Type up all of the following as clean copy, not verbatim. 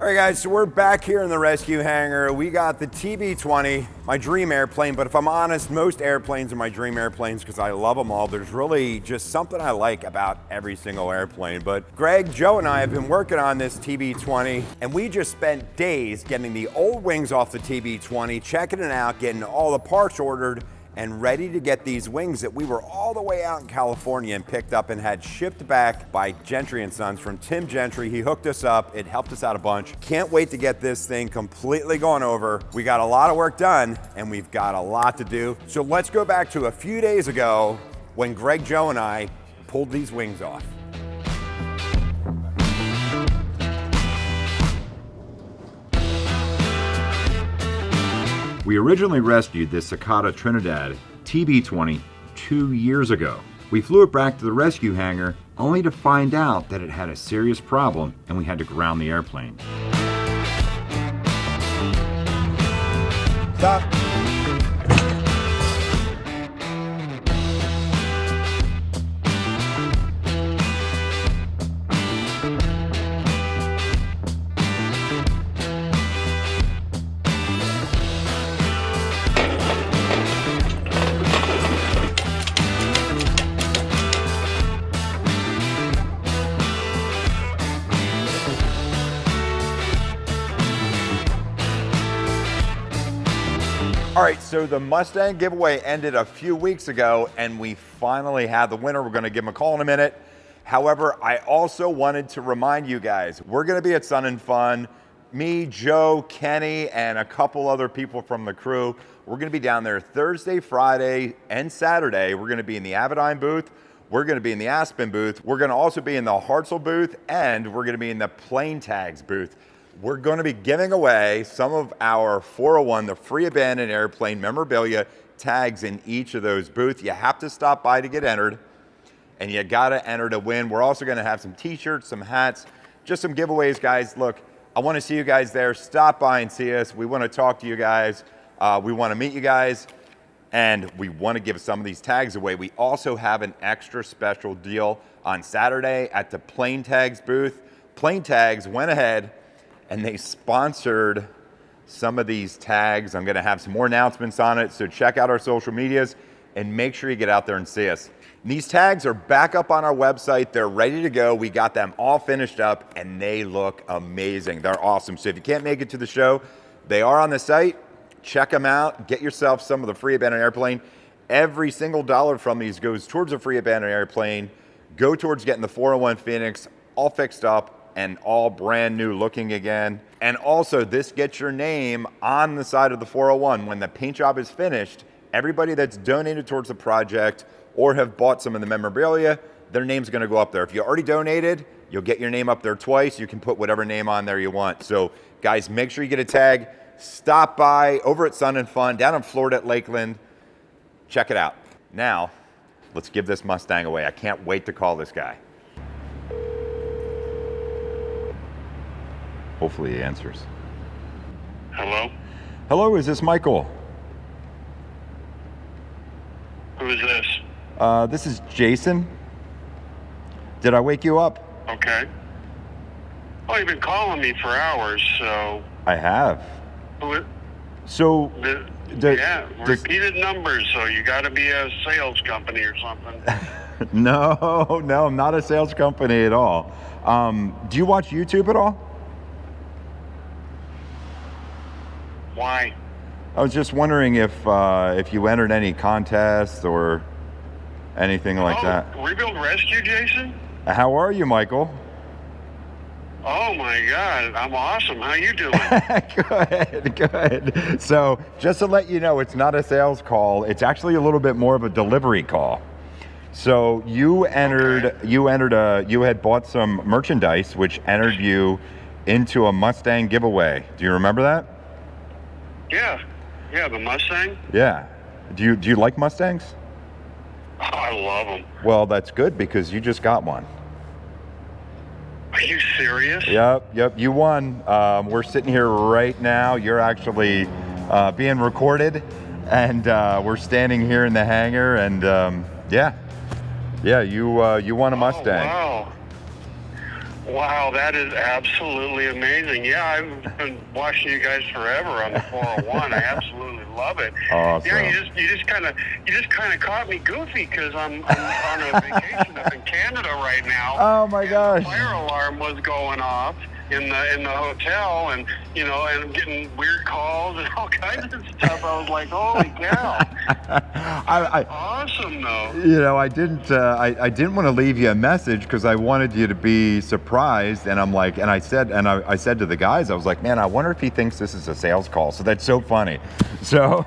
All right, guys, so we're back here in the rescue hangar. We got the TB-20, my dream airplane, but if I'm honest, most airplanes are my dream airplanes because I love them all. There's really just something I like about every single airplane. But Greg, Joe, and I have been working on this TB-20, and we just spent days getting the old wings off the TB-20, checking it out, getting all the parts ordered, and ready to get these wings that we were all the way out in California and picked up and had shipped back by Gentry & Sons from Tim Gentry. He hooked us up. It helped us out a bunch. Can't wait to get this thing completely gone over. We got a lot of work done and we've got a lot to do. So let's go back to a few days ago when Greg, Joe, and I pulled these wings off. We originally rescued this Cicada Trinidad TB-20 2 years ago. We flew it back to the rescue hangar only to find out that it had a serious problem and we had to ground the airplane. Stop. All right, so the Mustang giveaway ended a few weeks ago and we finally have the winner. We're gonna give him a call in a minute. However, I also wanted to remind you guys, we're gonna be at Sun and Fun. Me, Joe, Kenny, and a couple other people from the crew. We're gonna be down there Thursday, Friday, and Saturday. We're gonna be in the Avidyne booth. We're gonna be in the Aspen booth. We're gonna also be in the Hartzell booth, and we're gonna be in the Plane Tags booth. We're going to be giving away some of our 401, the free abandoned airplane memorabilia tags in each of those booths. You have to stop by to get entered, and you got to enter to win. We're also going to have some t-shirts, some hats, just some giveaways, guys. Look, I want to see you guys there. Stop by and see us. We want to talk to you guys. We want to meet you guys, and we want to give some of these tags away. We also have an extra special deal on Saturday at the Plane Tags booth. Plane Tags went ahead and they sponsored some of these tags. I'm gonna have some more announcements on it, so check out our social medias and make sure you get out there and see us. And these tags are back up on our website. They're ready to go. We got them all finished up and they look amazing. They're awesome. So if you can't make it to the show, they are on the site. Check them out. Get yourself some of the free abandoned airplane. Every single dollar from these goes towards a free abandoned airplane, go towards getting the 401 Phoenix all fixed up and all brand new looking again. And also this gets your name on the side of the 401. When the paint job is finished, everybody that's donated towards the project or have bought some of the memorabilia, their name's gonna go up there. If you already donated, you'll get your name up there twice. You can put whatever name on there you want. So guys, make sure you get a tag. Stop by over at Sun and Fun down in Florida at Lakeland. Check it out. Now, let's give this Mustang away. I can't wait to call this guy. Hopefully he answers. Hello? Hello, is this Michael? Who is this? This is Jason. Did I wake you up? Okay. Oh, you've been calling me for hours, so... I have. Who? So... Yeah, repeated numbers, so you gotta be a sales company or something. No, I'm not a sales company at all. Do you watch YouTube at all? Why? I was just wondering if you entered any contests or anything like that. Rebuild Rescue, Jason? How are you, Michael? Oh my God, I'm awesome. How you doing? Good. So just to let you know, it's not a sales call. It's actually a little bit more of a delivery call. So you entered, you had bought some merchandise, which entered you into a Mustang giveaway. Do you remember that? Yeah, the Mustang. Yeah. Do you like Mustangs? Oh, I love them. Well, that's good because you just got one. Are you serious? Yep. You won. We're sitting here right now. You're actually being recorded, and we're standing here in the hangar. And yeah, you won a Mustang. Oh, wow. Wow, that is absolutely amazing. Yeah, I've been watching you guys forever on the 401. I absolutely love it. Awesome. Yeah, you just kind of caught me goofy because I'm on a vacation up in Canada right now. Oh my gosh. The fire alarm was going off in the hotel, and and I'm getting weird calls and all kinds of stuff. I was like, holy cow. Awesome though. I didn't want to leave you a message because I wanted you to be surprised, and I said to the guys, I was like, man, I wonder if he thinks this is a sales call. So that's so funny. So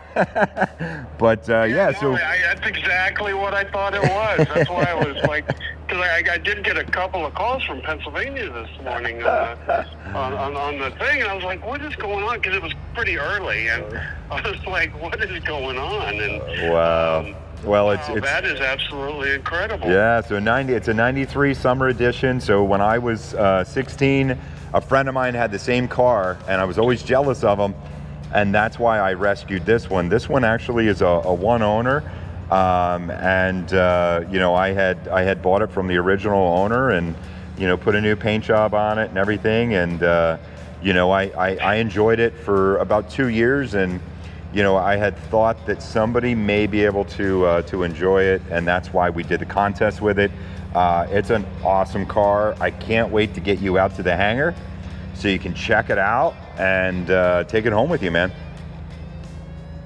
but that's exactly what I thought it was. That's why I was like, because I did get a couple of calls from Pennsylvania this morning on the thing, and I was like, what is going on? Because it was pretty early, and I was like, what is going on? And wow. Well, it's that is absolutely incredible. Yeah, so it's a 93 summer edition. So when I was 16, a friend of mine had the same car, and I was always jealous of him, and that's why I rescued this one. This one actually is a one owner, and I had bought it from the original owner, and put a new paint job on it and everything, and I enjoyed it for about 2 years, and I had thought that somebody may be able to enjoy it, and that's why we did the contest with it. It's an awesome car. I can't wait to get you out to the hangar so you can check it out and take it home with you, man.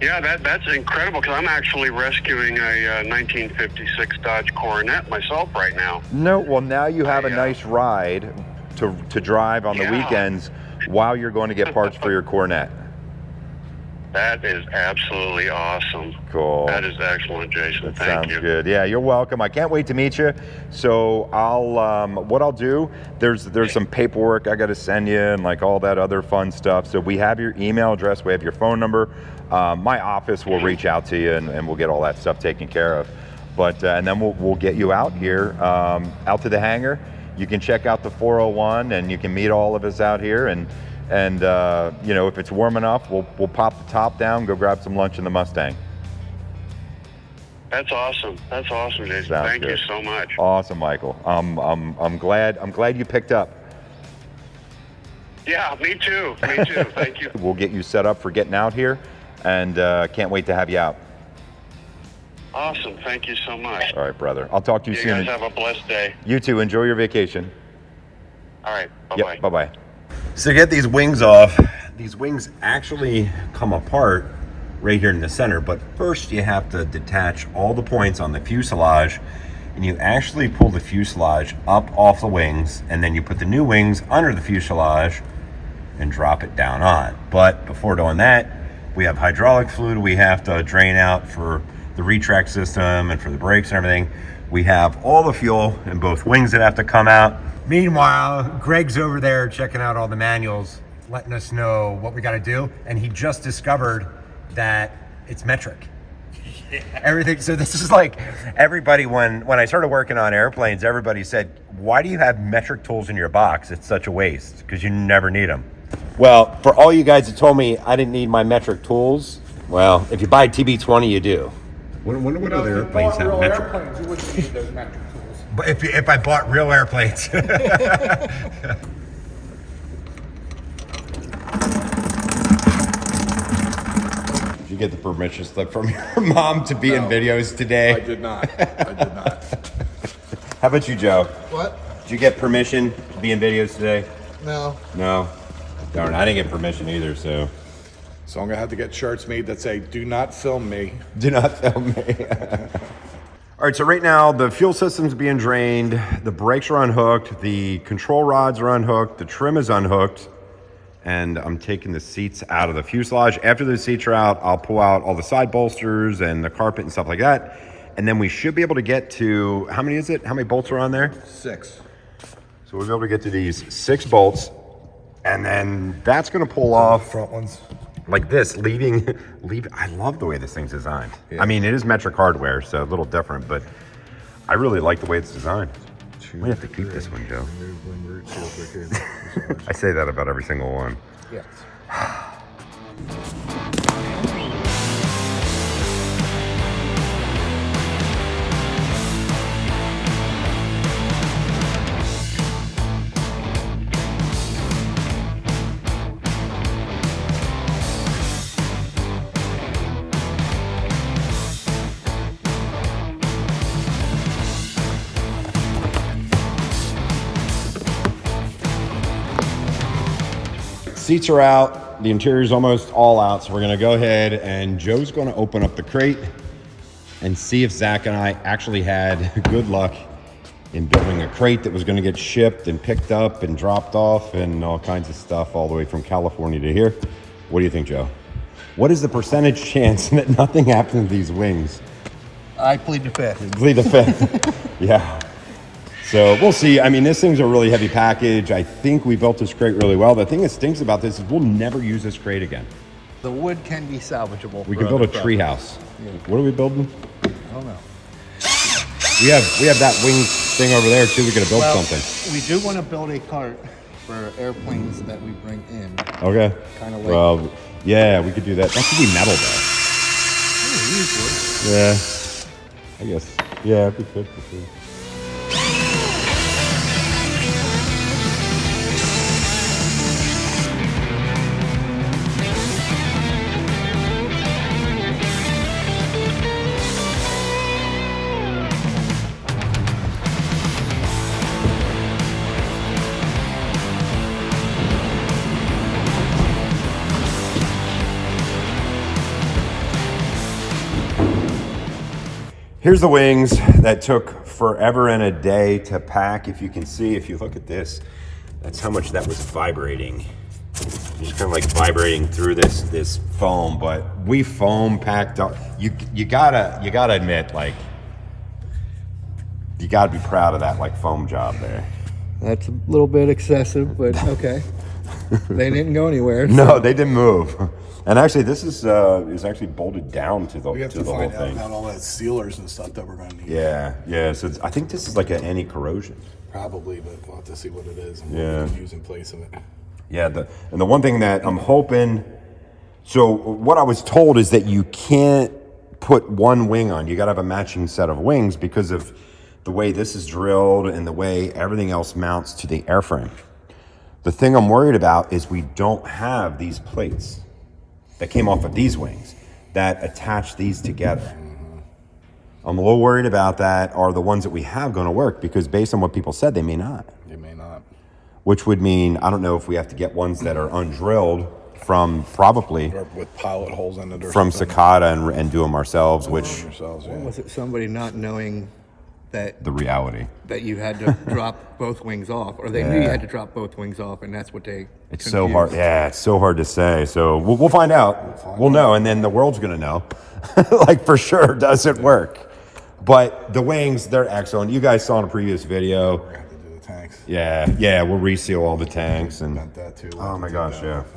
Yeah, that's incredible, because I'm actually rescuing a 1956 Dodge Coronet myself right now. No, well, now you have a nice ride to drive on the weekends while you're going to get parts for your Coronet. That is absolutely awesome. Cool. That is excellent, Jason. Thank you. Sounds good. Yeah, you're welcome. I can't wait to meet you. So what I'll do, there's some paperwork I got to send you and like all that other fun stuff. So we have your email address, we have your phone number. My office will reach out to you and we'll get all that stuff taken care of. But and then we'll get you out here, out to the hangar. You can check out the 401 and you can meet all of us out here, and if it's warm enough, we'll pop the top down, go grab some lunch in the Mustang. That's awesome. That's awesome, Jason. Sounds Thank good. you so much. Awesome, Michael. I'm glad you picked up. Yeah, me too. Me too. Thank you. We'll get you set up for getting out here, and can't wait to have you out. Awesome. Thank you so much. All right, brother. I'll talk to you soon. You guys have a blessed day. You too. Enjoy your vacation. All right. Bye-bye. Yep, bye-bye. So to get these wings off, these wings actually come apart right here in the center, but first you have to detach all the points on the fuselage, and you actually pull the fuselage up off the wings, and then you put the new wings under the fuselage and drop it down on. But before doing that, we have hydraulic fluid we have to drain out for the retract system and for the brakes and everything. We have all the fuel in both wings that have to come out. Meanwhile, Greg's over there checking out all the manuals, letting us know what we got to do, and he just discovered that it's metric. Yeah. Everything. So this is like everybody, when I started working on airplanes, everybody said, why do you have metric tools in your box? It's such a waste, because you never need them. Well, for all you guys that told me I didn't need my metric tools, well, if you buy TB20, you do. What other airplanes have metric? Airplanes, you wouldn't need those metric tools. But if I bought real airplanes. Did you get the permission slip from your mom to be in videos today? I did not. How about you, Joe? What? Did you get permission to be in videos today? No. No. Darn, I didn't get permission either, so. So I'm going to have to get shirts made that say, do not film me. Do not film me. All right, so right now the fuel system's being drained, the brakes are unhooked, the control rods are unhooked, the trim is unhooked, and I'm taking the seats out of the fuselage. After the seats are out, I'll pull out all the side bolsters and the carpet and stuff like that. And then we should be able to get to, how many is it? How many bolts are on there? 6. So we'll be able to get to these 6 bolts, and then that's gonna pull off Front ones. like this, leaving. I love the way this thing's designed. Yeah. I mean, it is metric hardware, so a little different, but I really like the way it's designed. We have to keep this one, Joe. I say that about every single one. Yes. seats are out. The interior's almost all out. So we're going to go ahead and Joe's going to open up the crate and see if Zach and I actually had good luck in building a crate that was going to get shipped and picked up and dropped off and all kinds of stuff all the way from California to here. What do you think, Joe? What is the percentage chance that nothing happened to these wings? I plead the fifth. Plead the fifth. Yeah. So we'll see. I mean, this thing's a really heavy package. I think we built this crate really well. The thing that stinks about this is we'll never use this crate again. The wood can be salvageable. We can build a tree house. Yeah. What are we building? I don't know. We have that wing thing over there too. We're gonna build something. We do want to build a cart for airplanes that we bring in. Okay. Kind of like. Well, yeah, we could do that. That could be metal though. Yeah. I guess. Yeah, we could for sure. Here's the wings that took forever and a day to pack. If you can see, if you look at this, that's how much that was vibrating. Just kind of like vibrating through this foam, but we foam packed up. You gotta admit, like, you gotta be proud of that like foam job there. That's a little bit excessive, but okay. They didn't go anywhere. So. No, they didn't move. And actually, this is actually bolted down to the We have to whole find out thing. about all that sealers and stuff that we're going to need. Yeah. So I think this is like an anti-corrosion. Probably, but we'll have to see what it is and Yeah. what we use in place of it. Yeah, and the one thing that I'm hoping, so what I was told is that you can't put one wing on. You got to have a matching set of wings because of the way this is drilled and the way everything else mounts to the airframe. The thing I'm worried about is we don't have these plates that came off of these wings that attach these together. I'm a little worried about that. Are the ones that we have going to work? Because based on what people said, they may not. They may not. Which would mean, I don't know if we have to get ones that are undrilled from probably Or with pilot holes in it or from something. Cicada and do them ourselves, which Yourselves, yeah. Was it somebody not knowing that the reality. you had to drop both wings off, or they knew you had to drop both wings off, and that's what they It's so hard. Yeah, it's so hard to say. So we'll find out. We'll know, and then the world's gonna know, like for sure, does it work? But the wings, they're excellent. You guys saw in a previous video. We're going to have to do the tanks. Yeah, we'll reseal all the tanks and. Bent that too. We'll Oh have to my take gosh, that yeah. off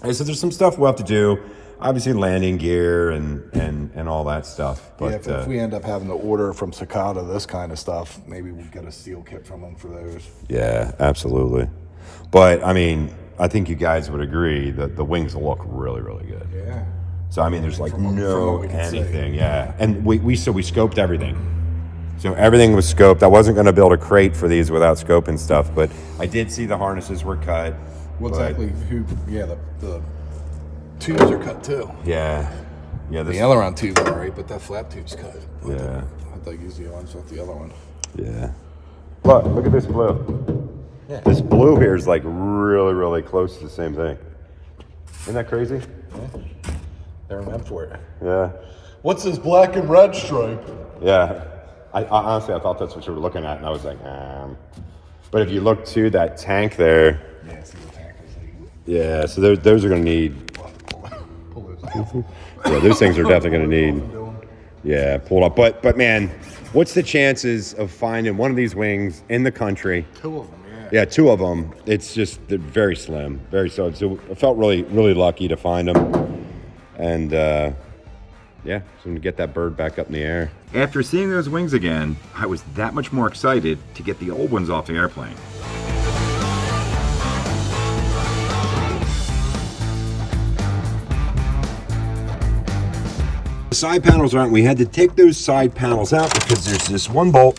and, So there's some stuff we'll have to do. Obviously, landing gear and all that stuff. But if we end up having to order from Cicada this kind of stuff, maybe we'll get a seal kit from them for those. yeah, absolutely. But I mean, I think you guys would agree that the wings look really, really good. Yeah. So I mean, there's like From no what we can see. anything. Yeah, and we scoped everything. So everything was scoped. I wasn't going to build a crate for these without scoping stuff, but I did see the harnesses were cut. Well, but- exactly. The tubes are cut too. Yeah. This, The aileron tube's all right, but that flap tube's cut. Yeah. I thought use the ones with the other one. Yeah. Look at this blue. Yeah. This blue here is like really, really close to the same thing. Isn't that crazy? They're meant for it. Yeah. What's this black and red stripe? Yeah. I honestly, I thought that's what you were looking at, and I was like, But if you look to that tank there, Yeah, see the tank is like, yeah, so those are going to need, pull those off. yeah, those things are definitely going to need, yeah, pulled up. But man, what's the chances of finding one of these wings in the country? Two of them, yeah. Yeah, two of them. It's just they're very slim, very slim. So I felt really, really lucky to find them. And yeah, so I'm gonna get that bird back up in the air. After seeing those wings again, I was that much more excited to get the old ones off the airplane. The side panels aren't. We had to take those side panels out because there's this one bolt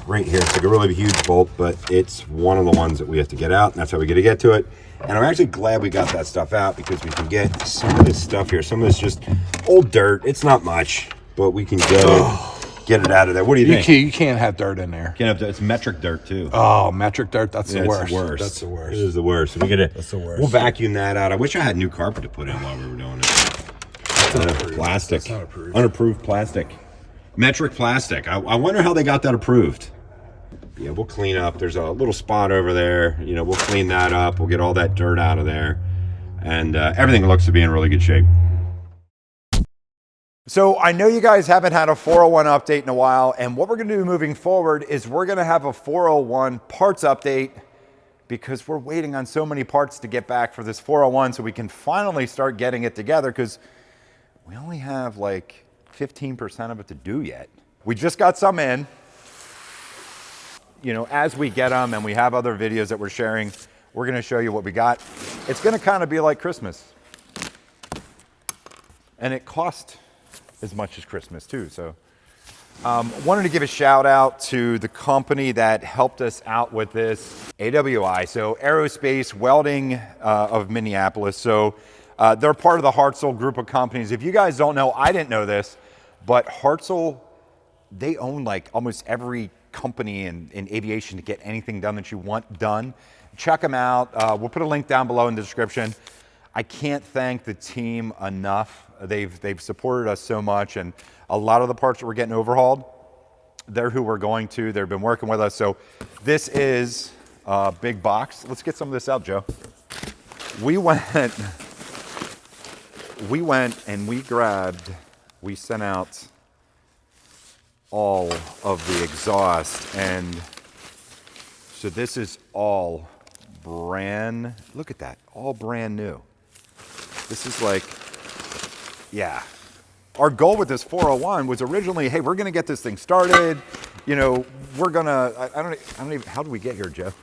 right here. It's like a really huge bolt, but it's one of the ones that we have to get out, and that's how we get to it. And I'm actually glad we got that stuff out because we can get some of this stuff here. Some of this just old dirt. It's not much, but we can get it out of there. What do you think? You can't have dirt in there. Can't have, it's metric dirt too. Oh, metric dirt. That's Yeah, the worst. It's the worst. That's the worst. It is the worst. So we gotta. That's the worst. We'll vacuum that out. I wish I had new carpet to put in while we were doing it. Plastic. That's not approved. Unapproved plastic. Metric plastic. I wonder how they got that approved. Yeah, we'll clean up. There's a little spot over there. You know, we'll clean that up. We'll get all that dirt out of there. And everything looks to be in really good shape. So I know you guys haven't had a 401 update in a while, and what we're gonna do moving forward is we're gonna have a 401 parts update because we're waiting on so many parts to get back for this 401 so we can finally start getting it together, because we only have like 15% of it to do yet. We just got some in. You know, as we get them and we have other videos that we're sharing, we're gonna show you what we got. It's gonna kind of be like Christmas. And it cost as much as Christmas too, so. Wanted to give a shout out to the company that helped us out with this, AWI, so Aerospace Welding of Minneapolis. So they're part of the Hartzell group of companies. If you guys don't know, I didn't know this, but Hartzell, they own like almost every company in aviation to get anything done that you want done. Check them out. We'll put a link down below in the description. I can't thank the team enough. They've supported us so much, and a lot of the parts that we're getting overhauled, they're who we're going to. They've been working with us. So this is a big box. Let's get some of this out, Joe. We went and we sent out all of the exhaust, and so this is all look at that, all brand new. This is like, yeah. Our goal with this 401 was originally, hey, we're gonna get this thing started. You know, we're gonna, I don't even, how did we get here, Joe?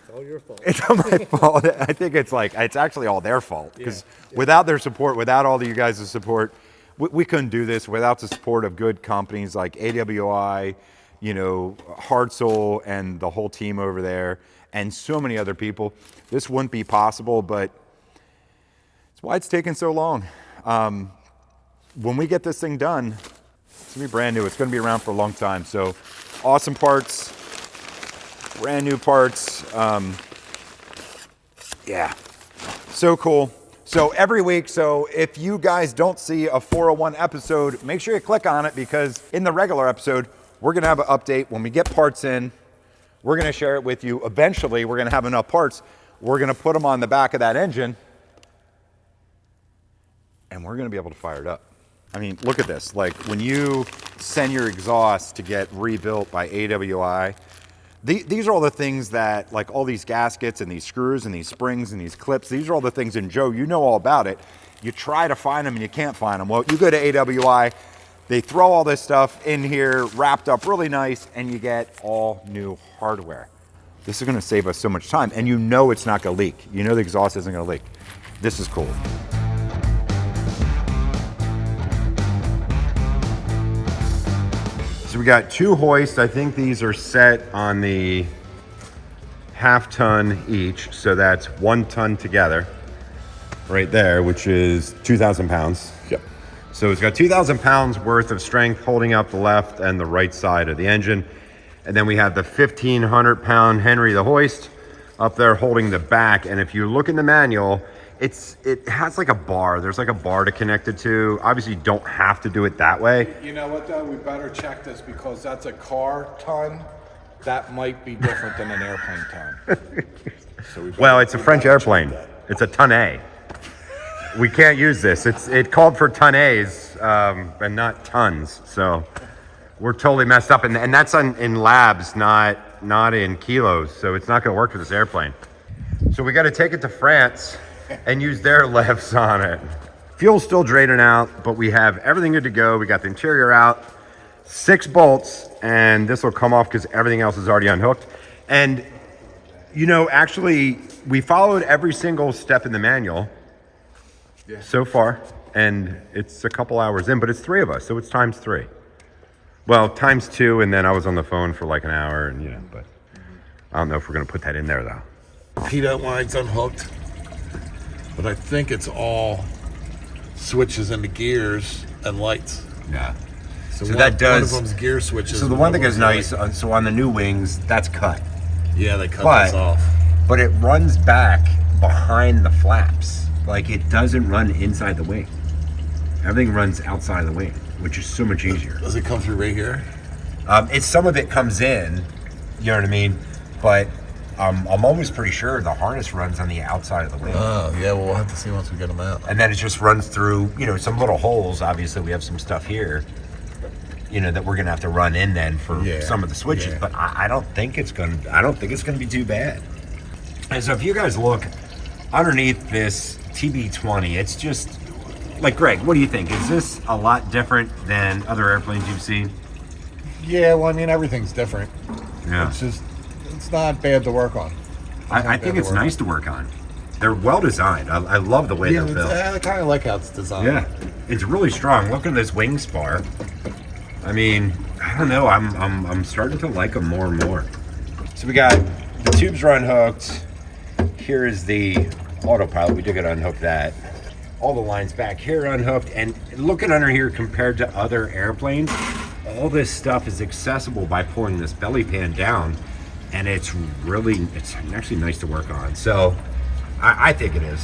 It's all your fault. It's not my fault. I think it's actually all their fault, because without their support, without all of you guys' support, we couldn't do this. Without the support of good companies like AWI, you know, Hartzell and the whole team over there, and so many other people, this wouldn't be possible, but it's why it's taken so long. When we get this thing done, it's gonna be brand new. It's gonna be around for a long time. So awesome parts, brand new parts. Yeah, so cool. So every week, so if you guys don't see a 401 episode, make sure you click on it, because in the regular episode, we're gonna have an update. When we get parts in, we're gonna share it with you. Eventually, we're gonna have enough parts. We're gonna put them on the back of that engine, and we're gonna be able to fire it up. I mean, look at this. Like, when you send your exhaust to get rebuilt by AWI, these are all the things that, like all these gaskets and these screws and these springs and these clips, these are all the things, and Joe, you know all about it. You try to find them and you can't find them. Well, you go to AWI, they throw all this stuff in here, wrapped up really nice, and you get all new hardware. This is gonna save us so much time, and you know it's not gonna leak. You know the exhaust isn't gonna leak. This is cool. So we got two hoists. I think these are set on the half-ton each, so that's 1 ton together right there, which is 2,000 pounds. Yep. So it's got 2,000 pounds worth of strength holding up the left and the right side of the engine. And then we have the 1,500 pound Henry the hoist up there holding the back. And if you look in the manual, it has like a bar. There's like a bar to connect it to. Obviously, you don't have to do it that way. You know what though? We better check this, because that's a car ton. That might be different than an airplane ton. So Well, it's a French airplane. It's a ton A. We can't use this. It called for ton A's and not tons. So we're totally messed up. And that's in labs, not in kilos. So it's not going to work for this airplane. So we got to take it to France and use their levs on it. Fuel's still draining out, but we have everything good to go. We got the interior out, 6 bolts, and this will come off because everything else is already unhooked. And, you know, actually, we followed every single step in the manual so far, and it's a couple hours in, but it's 3 of us, so it's times 3. Well, times 2, and then I was on the phone for like an hour, and, you know, but I don't know if we're going to put that in there, though. Pitot line's unhooked, but I think it's all switches into gears and lights. Yeah. So that does. One of them's gear switches. So the one thing is nice. So on the new wings, that's cut. Yeah, they cut this off. But it runs back behind the flaps. Like it doesn't run inside the wing. Everything runs outside of the wing, which is so much easier. Does it come through right here? It's some of it comes in, you know what I mean? But I'm always pretty sure the harness runs on the outside of the wing. Oh, yeah, well, we'll have to see once we get them out. And then it just runs through, you know, some little holes. Obviously, we have some stuff here, you know, that we're gonna have to run in then for some of the switches. Yeah. But I don't think it's gonna be too bad. And so if you guys look underneath this TB20, it's just like, Greg, what do you think? Is this a lot different than other airplanes you've seen? Yeah, well, I mean, everything's different. Yeah. It's not bad to work on. I think it's nice to work on. They're well designed. I love the way they're built. I kind of like how it's designed. Yeah, it's really strong. Look at this wing spar. I mean, I don't know. I'm starting to like them more and more. So we got the tubes are unhooked. Here is the autopilot. We did get to unhook that. All the lines back here unhooked. And looking under here compared to other airplanes, all this stuff is accessible by pulling this belly pan down. And it's actually nice to work on. So I think it is.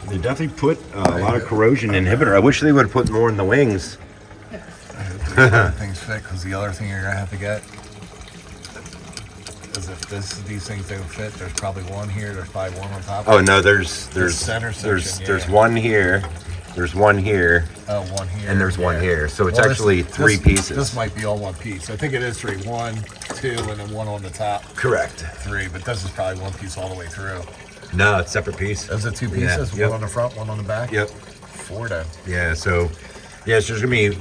They definitely put a lot of corrosion inhibitor. I wish they would have put more in the wings. Things fit, because the other thing you're gonna have to get is if these things don't fit, there's probably one here. There's probably one on top. Oh no, there's center section, there's one here, there's one here, one here, and there's one here. So it's Well, actually three pieces. This might be all one piece. I think it is three. 1, 2, and then one on the top. Correct. 3, but this is probably one piece all the way through. No, it's separate piece. Is it 2 Yeah, pieces? yep. One on the front, one on the back? Yep. 4 then. Yeah, so there's gonna be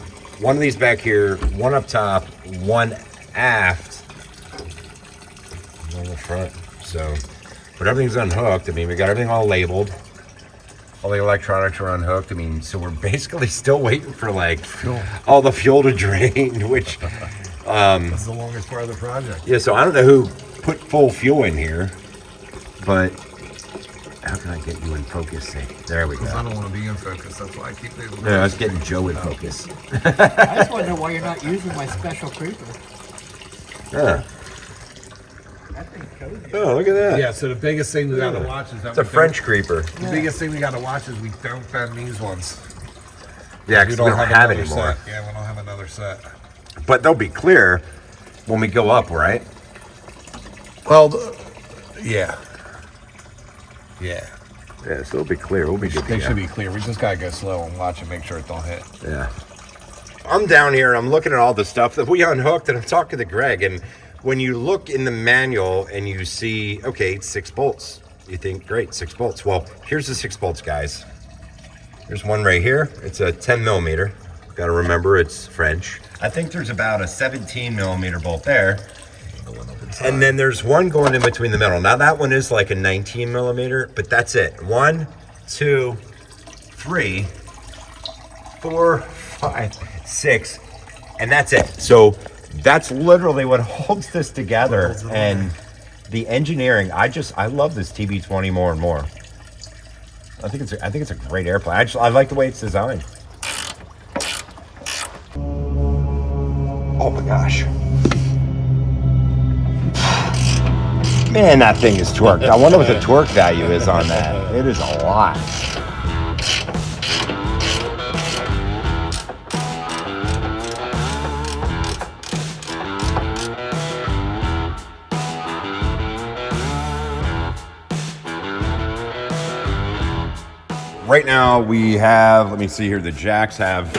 one of these back here, one up top, one aft, one on the front. So, but everything's unhooked. I mean, we got everything all labeled. All the electronics are unhooked. I mean, so we're basically still waiting for like all the fuel to drain, which That's the longest part of the project. yeah, so I don't know who put full fuel in here, but how can I get you in focus? There we Because I go. don't want to be in focus. That's why I keep moving. Yeah, I was getting Joe in focus. I just wonder why you're not using my special creeper. Yeah. That thing's cozy. Oh, look at that. Yeah, so the biggest thing we got to watch is that It's a French creeper. The biggest thing we got to watch is we don't bend these ones. Yeah, because we don't have another any more. set. Yeah, we don't have another set. But they'll be clear when we go up, right? Well, yeah. Yeah. Yeah, so it'll be clear. We'll be good to They go. should be clear. We just got to go slow and watch and make sure it don't hit. Yeah. I'm down here and I'm looking at all the stuff that we unhooked and I'm talking to Greg. And when you look in the manual and you see, okay, it's 6 bolts, you think, great, 6 bolts. Well, here's the 6 bolts, guys. There's one right here. It's a 10 millimeter. Got to remember it's French. I think there's about a 17 millimeter bolt there. And then there's one going in between the middle. Now that one is like a 19 millimeter, but that's it. 1, 2, 3, 4, 5, 6, and that's it. So that's literally what holds this together. And the engineering, I love this TB20 more and more. I think it's a great airplane. I like the way it's designed. Oh my gosh. Man, that thing is torqued. I wonder what the torque value is on that. It is a lot. Right now we have, let me see here, the jacks have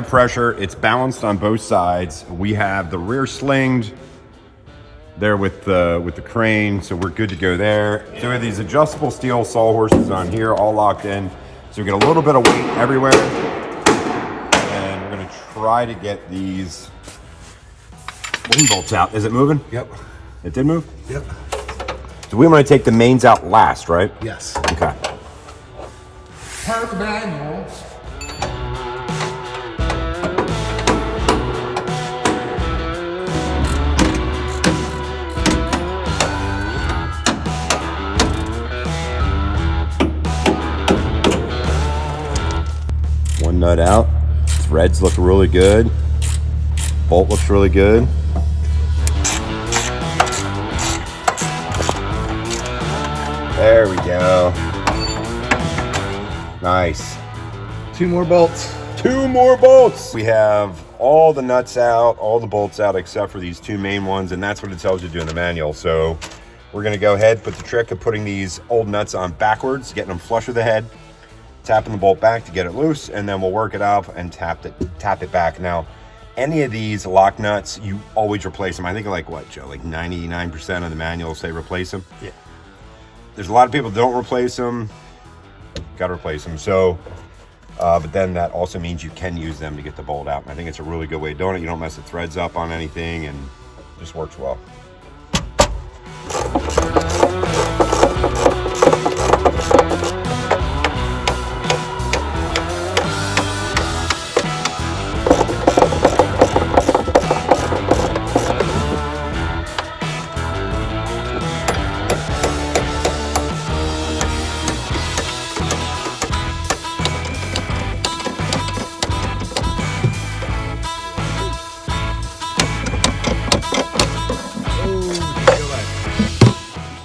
pressure. It's balanced on both sides. We have the rear slinged there with the crane, so we're good to go there. So we have these adjustable steel sawhorses on here, all locked in. So we get a little bit of weight everywhere. And we're gonna try to get these wing bolts out. Is it moving? Yep. It did move? Yep. So we want to take the mains out last, right? Yes. Okay. Per manual. One nut out. Threads look really good. Bolt looks really good. There we go. Nice. 2 more bolts. 2 more bolts. We have all the nuts out, all the bolts out except for these 2 main ones, and that's what it tells you to do in the manual. So we're gonna go ahead, put the trick of putting these old nuts on backwards, getting them flush with the head, tapping the bolt back to get it loose, and then we'll work it out and tap it back. Now, any of these lock nuts, you always replace them. I think like what, Joe? Like 99% of the manuals say replace them. Yeah. There's a lot of people that don't replace them. Gotta replace them. So, but then that also means you can use them to get the bolt out. And I think it's a really good way of doing it. You don't mess the threads up on anything, and it just works well.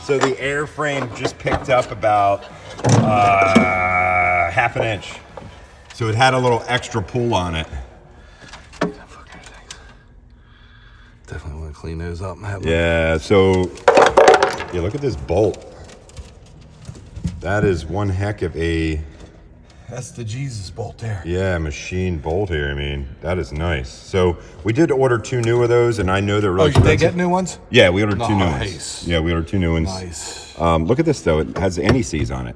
So the airframe just picked up about half an inch. So it had a little extra pull on it. Definitely want to clean those up and have them. Yeah, so yeah, look at this bolt. That is one heck of a, That's the Jesus bolt there. yeah, machine bolt here. I mean, that is nice. So we did order 2 new of those, and I know they're really Oh, did they expensive. get new ones? Yeah, we ordered 2 new ones. Nice. Yeah, we ordered 2 new ones. Nice. Look at this though, it has anti-seize on it.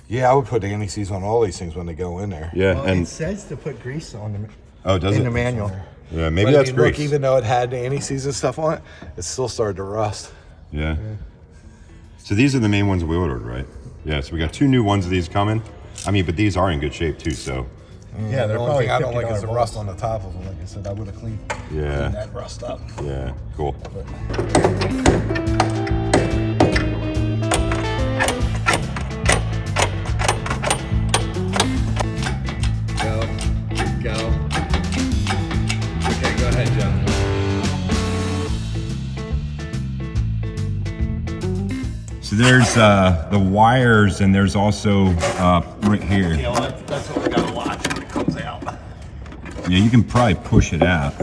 Yeah, I would put the anti-seize on all these things when they go in there. Yeah, Well, and it says to put grease on them oh, does in it? the manual. Yeah, maybe But that's if you look, grease. even though it had the anti-seize and stuff on it, it still started to rust. Yeah. So these are the main ones we ordered, right? Yeah, so we got 2 new ones of these coming. I mean, but these are in good shape too, so. Yeah, The they're only probably thing I don't like is the $50 rust on the top of them. Like I said, I would have cleaned Yeah, that rust up. yeah, cool. Go. Okay, go ahead, Joe. So there's the wires, and there's also right here. You know what? That's what we gotta watch when it comes out. Yeah, you can probably push it out.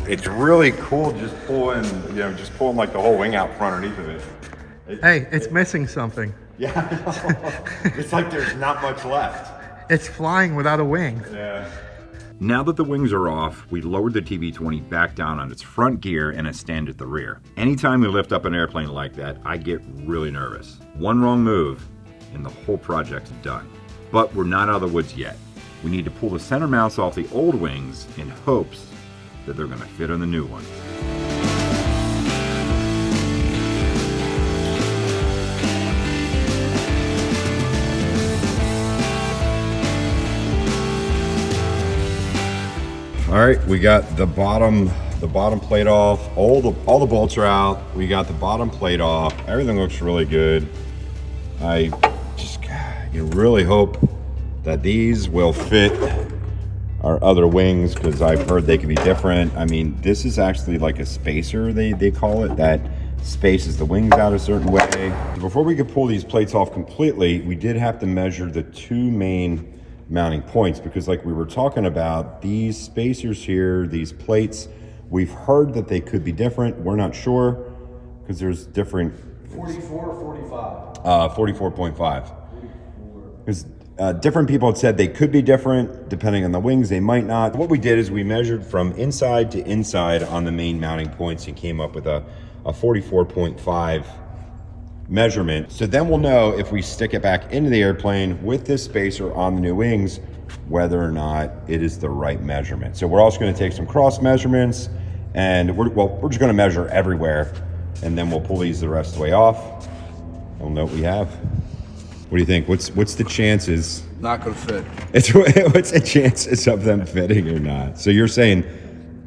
It's really cool just pulling, just pulling like the whole wing out front underneath of it. Hey, it's missing something. Yeah, it's like there's not much left. It's flying without a wing. Yeah. Now that the wings are off, we lowered the TB20 back down on its front gear and a stand at the rear. Anytime we lift up an airplane like that, I get really nervous. One wrong move and the whole project's done. But we're not out of the woods yet. We need to pull the center mounts off the old wings in hopes that they're gonna fit on the new one. All right, we got the bottom plate off. All the bolts are out. We got the bottom plate off. Everything looks really good. I just really hope that these will fit our other wings, because I've heard they can be different. I mean, this is actually like a spacer, they call it, that spaces the wings out a certain way. Before we could pull these plates off completely, we did have to measure the 2 main mounting points, because like we were talking about, these spacers here, these plates, we've heard that they could be different. We're not sure because there's different. 44 or 45? 44.5. Because different people had said they could be different depending on the wings. They might not. What we did is we measured from inside to inside on the main mounting points and came up with a 44.5 measurement. So then we'll know if we stick it back into the airplane with this spacer on the new wings, whether or not it is the right measurement. So we're also going to take some cross measurements, and we're just going to measure everywhere, and then we'll pull these the rest of the way off. We'll know what we have. What do you think? What's the chances? Not gonna fit. What's the chances of them fitting or not? So you're saying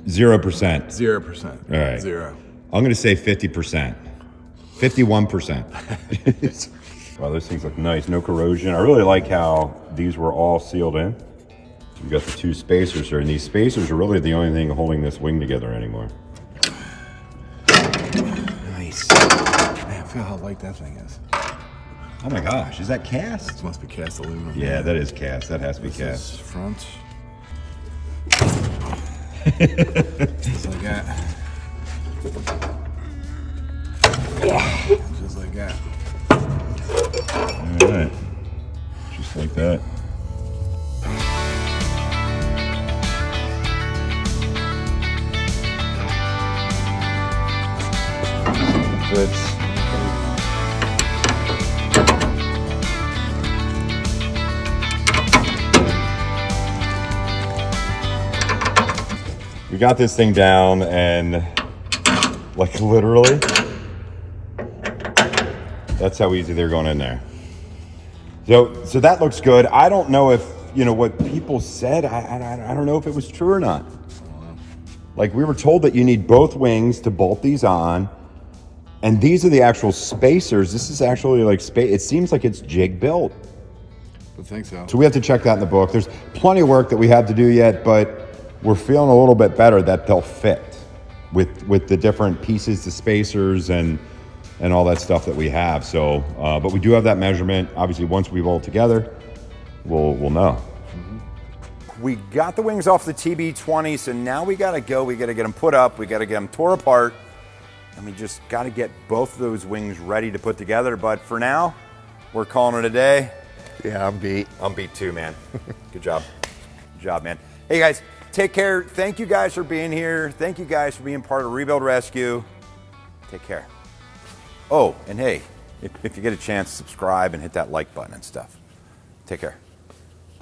0%? 0%. All right. 0. I'm going to say 50%. 51%. Wow, those things look nice. No corrosion. I really like how these were all sealed in. You've got the two spacers here, and these spacers are really the only thing holding this wing together anymore. Nice. Man, feel how light that thing is. Oh my gosh, is that cast? This must be cast aluminum. Yeah, that is cast. That has to be This cast. is front. Just like that. Just like that. All right. Just like that. Fits. We got this thing down, and like literally, that's how easy they're going in there. So that looks good. I don't know if, you know, what people said, I don't know if it was true or not. Like, we were told that you need both wings to bolt these on, and these are the actual spacers. This is actually like it seems like it's jig built. I think so. So we have to check that in the book. There's plenty of work that we have to do yet, but we're feeling a little bit better that they'll fit with the different pieces, the spacers, and all that stuff that we have. So, but we do have that measurement. Obviously, once we've all together, we'll know. We got the wings off the TB20, so now we got to go. We got to get them put up. We got to get them tore apart, and we just got to get both of those wings ready to put together. But for now, we're calling it a day. Yeah, I'm beat. I'm beat too, man. Good job. Good job, man. Hey, guys, take care. Thank you guys for being here. Thank you guys for being part of Rebuild Rescue. Take care. Oh, and hey, if you get a chance, subscribe and hit that like button and stuff. Take care.